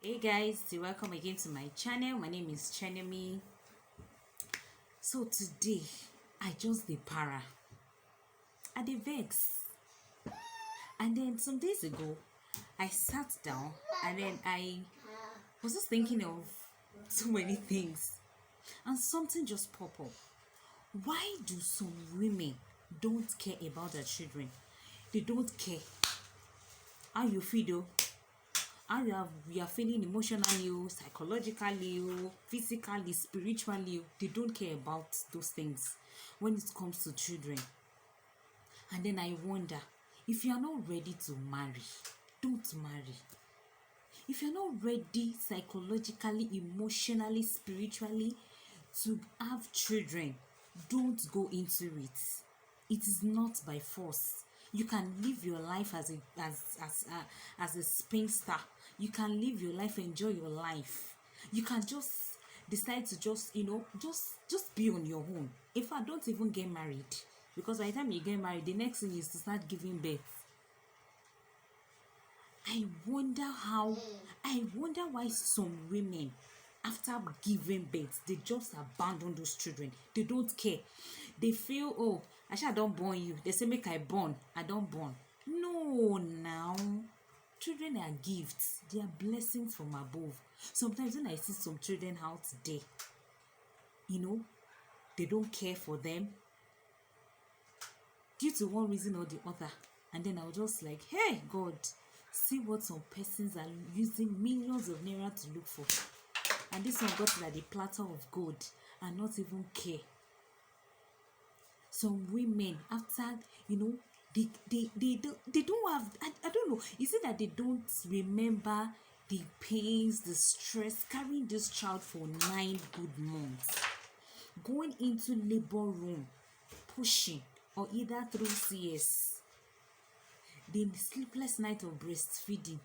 Hey guys, welcome again to my channel. My name is Chenemy. So today I just the para. I the vex. And then some days ago I sat down and then I was just thinking of so many things. And something just popped up. Why do some women don't care about their children? They don't care how you feel though. How you are feeling emotionally, psychologically, physically, spiritually. They don't care about those things when it comes to children. And then I wonder, if you are not ready to marry, don't marry. If you're not ready psychologically, emotionally, spiritually to have children, don't go into it. It is not by force. You can live your life as a spinster. You can live your life, enjoy your life. You can just decide to just be on your own. In fact, don't even get married, because by the time you get married, the next thing is to start giving birth. I wonder why some women, after giving birth, they just abandon those children. They don't care. They feel, oh, I don't born you. They say, make I born. I don't born. No, now. Children are gifts. They are blessings from above. Sometimes when I see some children out there, they don't care for them due to one reason or the other. And then I'll just like, hey, God, see what some persons are using millions of naira to look for. And this one got it at the platter of gold and not even care. Some women, after, they don't have, I don't know, is it that they don't remember the pains, the stress, carrying this child for 9 good months, going into labor room, pushing, or either through CS, the sleepless night of breastfeeding,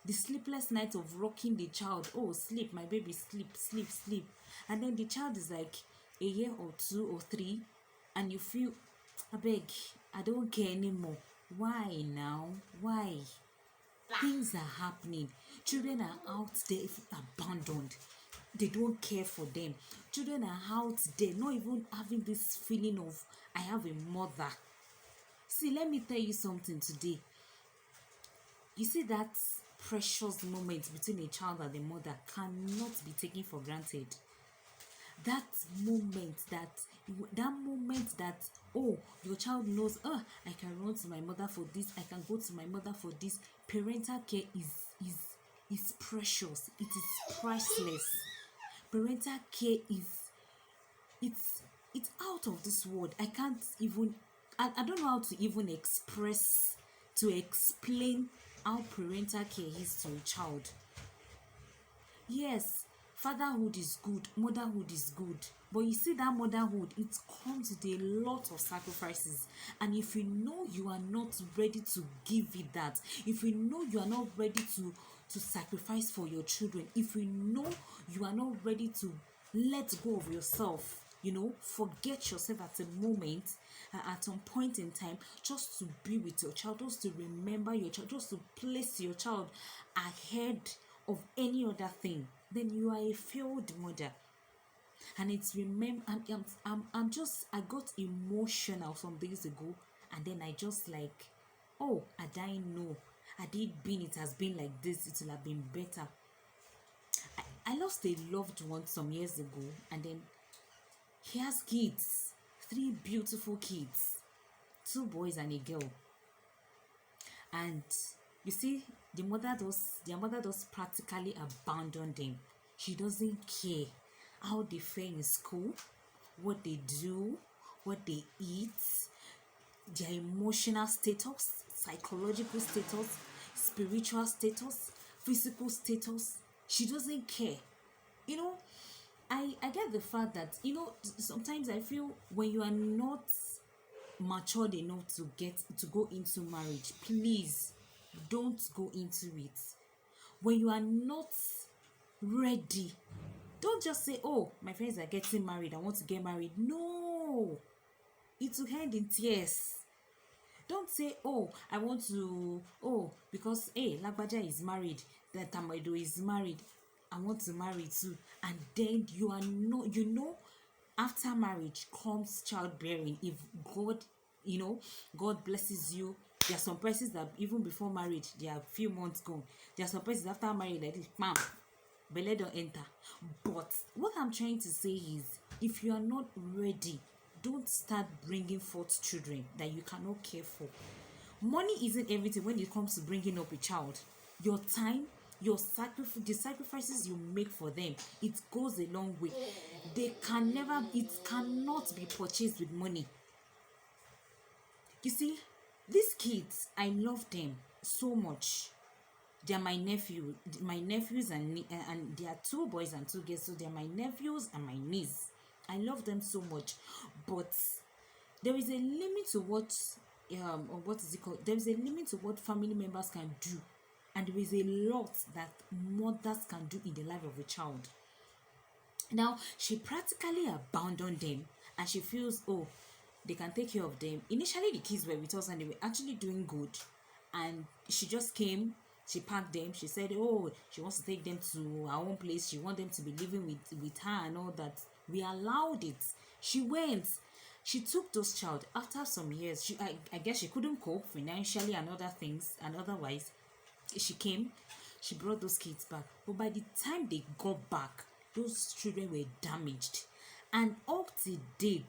the sleepless night of rocking the child. Oh, sleep, my baby, sleep. And then the child is like a year or 2 or 3, and you feel, I beg, I don't care anymore. Why now? Why? Things are happening. Children are out there abandoned. They don't care for them. Children are out there not even having this feeling of, I have a mother. See, let me tell you something today. You see, that precious moment between a child and the mother cannot be taken for granted. That moment that oh, your child knows, I can run to my mother for this, I can go to my mother for this. Parental care is precious. It is priceless. Parental care it's out of this world. I can't even, I don't know how to even explain how parental care is to a child. Yes, fatherhood is good, motherhood is good, but you see, that motherhood, it comes with a lot of sacrifices. And if you know you are not ready to give it that, if you know you are not ready to sacrifice for your children, if you know you are not ready to let go of yourself, forget yourself at a moment, at some point in time, just to be with your child, just to remember your child, just to place your child ahead of any other thing, then you are a failed mother. And it's I got emotional some days ago, and then I just like, oh, I didn't know. It has been like this, it will have been better. I lost a loved one some years ago, and then he has kids, 3 beautiful kids, 2 boys and a girl. And you see, their mother does practically abandon them. She doesn't care how they fare in school, what they do, what they eat, their emotional status, psychological status, spiritual status, physical status. She doesn't care. I get the fact that, sometimes I feel when you are not matured enough to go into marriage, please don't go into it. When you are not ready, don't just say, oh, my friends are getting married, I want to get married. No, it will end in tears. Don't say, oh, I want to, oh, because, hey, Lagbaja is married, that Tamedo is married, I want to marry too. And then you are not, after marriage comes childbearing. If God, God blesses you. There are some persons that even before marriage, they are few months gone. There are some persons after marriage like this, bam, belle don't enter. But what I'm trying to say is, if you are not ready, don't start bringing forth children that you cannot care for. Money isn't everything when it comes to bringing up a child. Your time, the sacrifices you make for them, it goes a long way. It cannot be purchased with money. You see, these kids, I love them so much. They are my nephews, and they are 2 boys and 2 girls, so they are my nephews and my niece. I love them so much, but there is a limit to what or what is it called? There is a limit to what family members can do, and there is a lot that mothers can do in the life of a child. Now, she practically abandoned them, and she feels, oh, they can take care of them. Initially, the kids were with us and they were actually doing good, and she just came. She packed them. She said, oh, she wants to take them to her own place. She wants them to be living with her and all that. We allowed it. She went. She took those child. After some years, I guess she couldn't cope financially and other things, and otherwise, she came. She brought those kids back. But by the time they got back, those children were damaged. And up to date,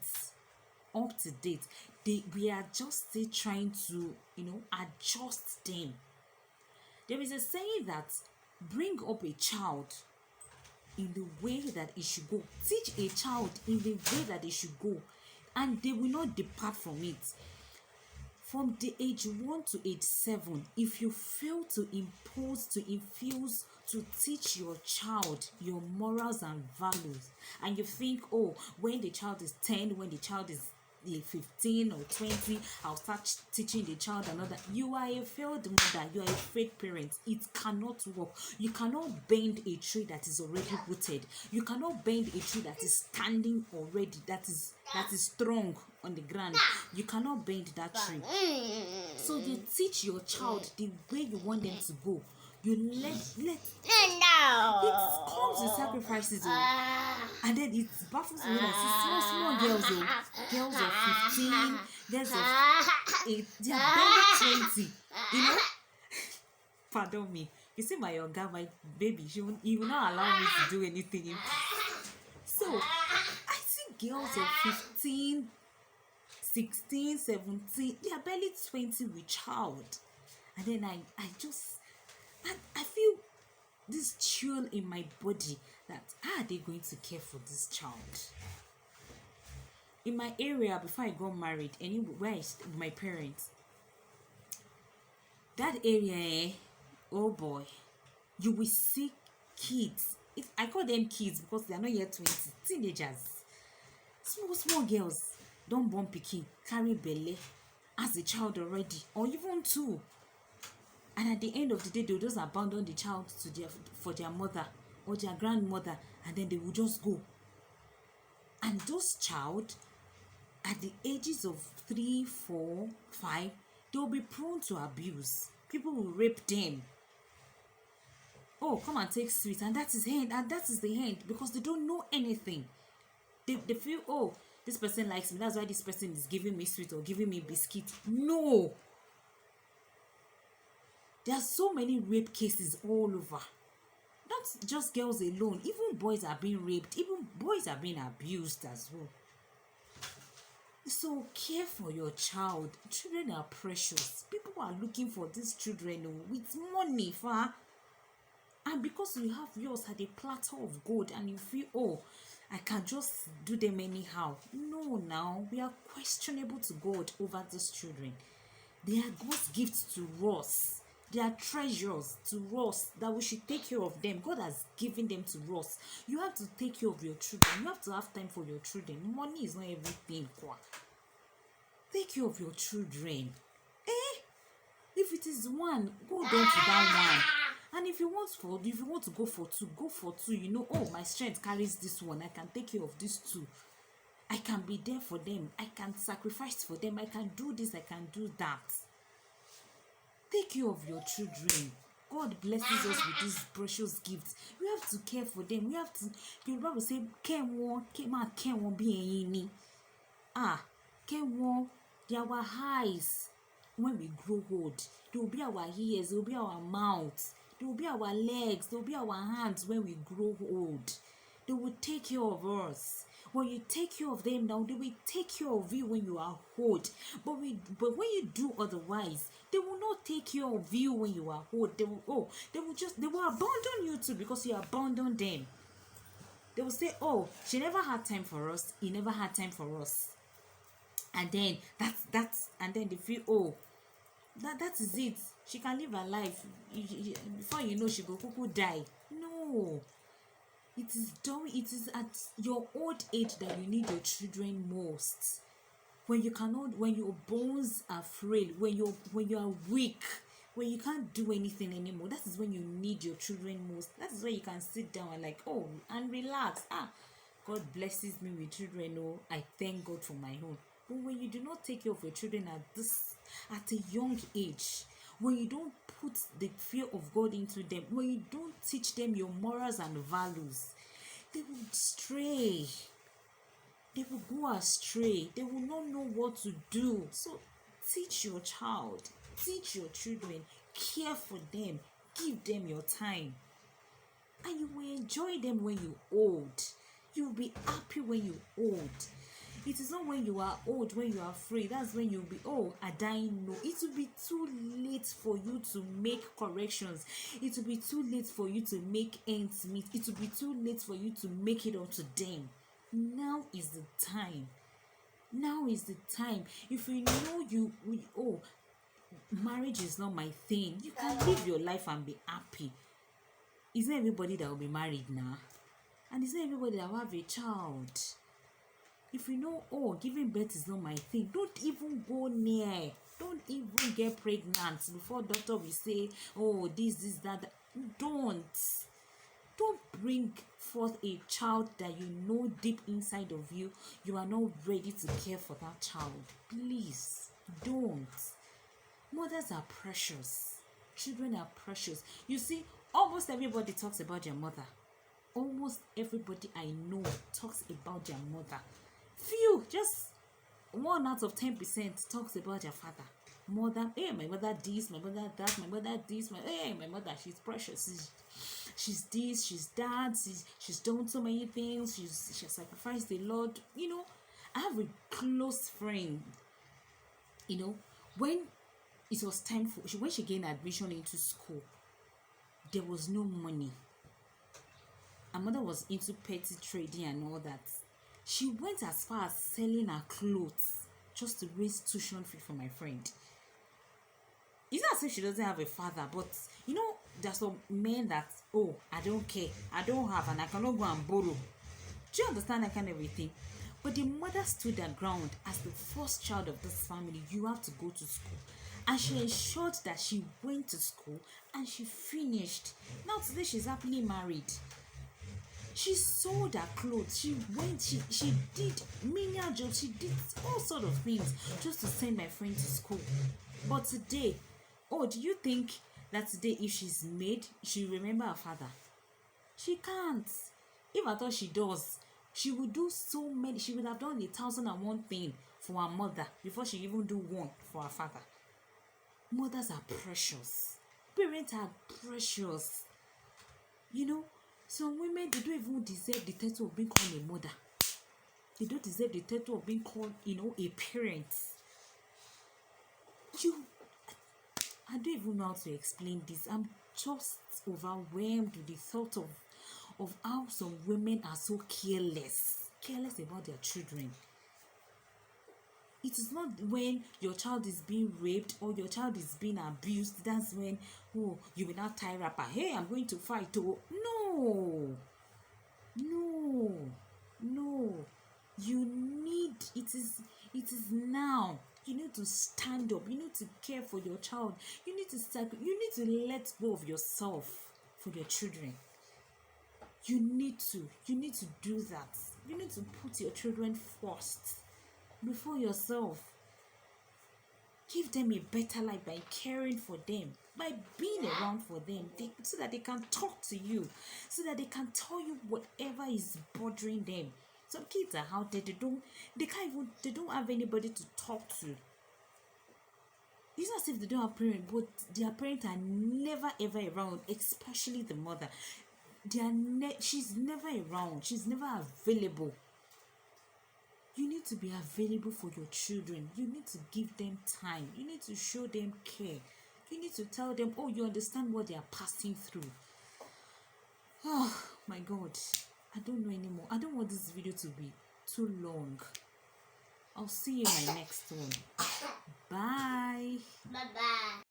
we are just still trying to, adjust them. There is a saying that bring up a child in the way that it should go. Teach a child in the way that it should go, and they will not depart from it. From the age 1 to age 7, if you fail to infuse, to teach your child your morals and values, and you think, oh, when the child is 10, when the child is 15 or 20, I'll start teaching the child another. You are a failed mother. You are a fake parent. It cannot work. You cannot bend a tree that is already rooted. You cannot bend a tree that is standing already, that is strong on the ground. You cannot bend that tree. So you teach your child the way you want them to go. You let it comes with sacrifices, and then it baffles me when I see small girls of 15, girls of 8, they are barely 20, Pardon me. You see my younger, my baby, he will not allow me to do anything. So I see girls of 15, 16, 17, they are barely 20 with child, and then I feel this chill in my body that how are they going to care for this child? In my area, before I got married, anywhere with my parents, that area, oh boy, you will see kids. I call them kids because they are not yet 20, teenagers, small girls, don't born pikin, carry belle as a child already, or even 2. And at the end of the day, they will just abandon the child for their mother or their grandmother, and then they will just go. And those child, at the ages of 3, 4, 5, they will be prone to abuse. People will rape them. Oh, come and take sweet, and that is the end, because they don't know anything. They feel, oh, this person likes me, that's why this person is giving me sweet or giving me biscuit. No. There are so many rape cases all over. Not just girls alone. Even boys are being raped. Even boys are being abused as well. So care for your child. Children are precious. People are looking for these children with money, and because you have yours at a platter of gold, and you feel, oh, I can just do them anyhow. No, now we are questionable to God over these children. They are God's gifts to us. They are treasures to us that we should take care of them. God has given them to us. You have to take care of your children. You have to have time for your children. Money is not everything. Take care of your children. If it is one, go down to that one. And if you want to go for 2, go for 2. Oh, my strength carries this one. I can take care of these 2. I can be there for them. I can sacrifice for them. I can do this. I can do that. Take care of your children. God blesses us with these precious gifts. We have to care for them. We have to. The Bible say, "Care one, care one be any." Care one. They are our eyes. When we grow old, they will be our ears. They will be our mouth. They will be our legs. They will be our hands. When we grow old, they will take care of us. When you take care of them now, they will take care of you when you are old. But when you do otherwise, they will not take care of you when you are old. They will abandon you too, because you abandon them. They will say, "Oh, she never had time for us. He never had time for us." And then and then they feel, "Oh, that is it. She can live her life. Before you know, she go cuckoo die." No. It is at your old age that you need your children most. When your bones are frail, when you are weak, when you can't do anything anymore, that is when you need your children most. That is where you can sit down and relax. God blesses me with children. Oh, I thank God for my own. But when you do not take care of your children at a young age, when you don't put the fear of God into them, when you don't teach them your morals and values, they will stray. They will go astray. They will not know what to do. So teach your child, teach your children, care for them, give them your time, and you will enjoy them when you're old. You will be happy when you're old. It is not when you are old, when you are free, that's when you'll be, "Oh, I dying." No, it will be too late for you to make corrections. It will be too late for you to make ends meet. It will be too late for you to make it up to them. Now is the time. Now is the time. If you know marriage is not my thing, you can live your life and be happy. It's not everybody that will be married now, and it's not everybody that will have a child. If you know, giving birth is not my thing, don't even go near. Don't even get pregnant before doctor will say, "Oh, this, that." Don't bring forth a child that you know deep inside of you are not ready to care for that child. Please don't. Mothers are precious. Children are precious. You see, almost everybody talks about their mother. Almost everybody I know talks about their mother. Few, just 1 out of 10% talks about their father. Mother, my mother this, my mother that, my mother this, my mother, she's precious. She's this, she's that, she's done so many things, she sacrificed a lot. I have a close friend, when it was time when she gained admission into school, there was no money. Her mother was into petty trading and all that. She went as far as selling her clothes just to raise tuition fee for my friend. It's not as if she doesn't have a father, but there's some men that, I don't care, I don't have, and I cannot go and borrow. Do you understand that kind of everything? But the mother stood her ground. As the first child of this family, you have to go to school. And she ensured that she went to school and she finished. Now today she's happily married. She sold her clothes. She did menial jobs. She did all sort of things just to send my friend to school. But today, do you think that today if she's made, she'll remember her father? She can't. If I thought she does, she would do so many. She would have done 1,001 things for her mother before she even do one for her father. Mothers are precious. Parents are precious. Some women, they don't even deserve the title of being called a mother. They don't deserve the title of being called, a parent. I don't even know how to explain this. I'm just overwhelmed with the thought of how some women are so careless about their children. It is not when your child is being raped or your child is being abused, that's when, you will not tie wrapper. Hey, I'm going to fight. No. You need, it is now. You need to stand up. You need to care for your child. You need to let go of yourself for your children. You need to do that. You need to put your children first before yourself. Give them a better life by caring for them, by being around for them, so that they can talk to you, so that they can tell you whatever is bothering them. Some kids are out there, they don't have anybody to talk to. It's not as if they don't have parents, but their parents are never ever around, especially the mother. She's never around, she's never available. You need to be available for your children. You need to give them time. You need to show them care. You need to tell them, oh, you understand what they are passing through. Oh my God, I don't know anymore. I don't want this video to be too long. I'll see you in my next one. Bye. Bye-bye.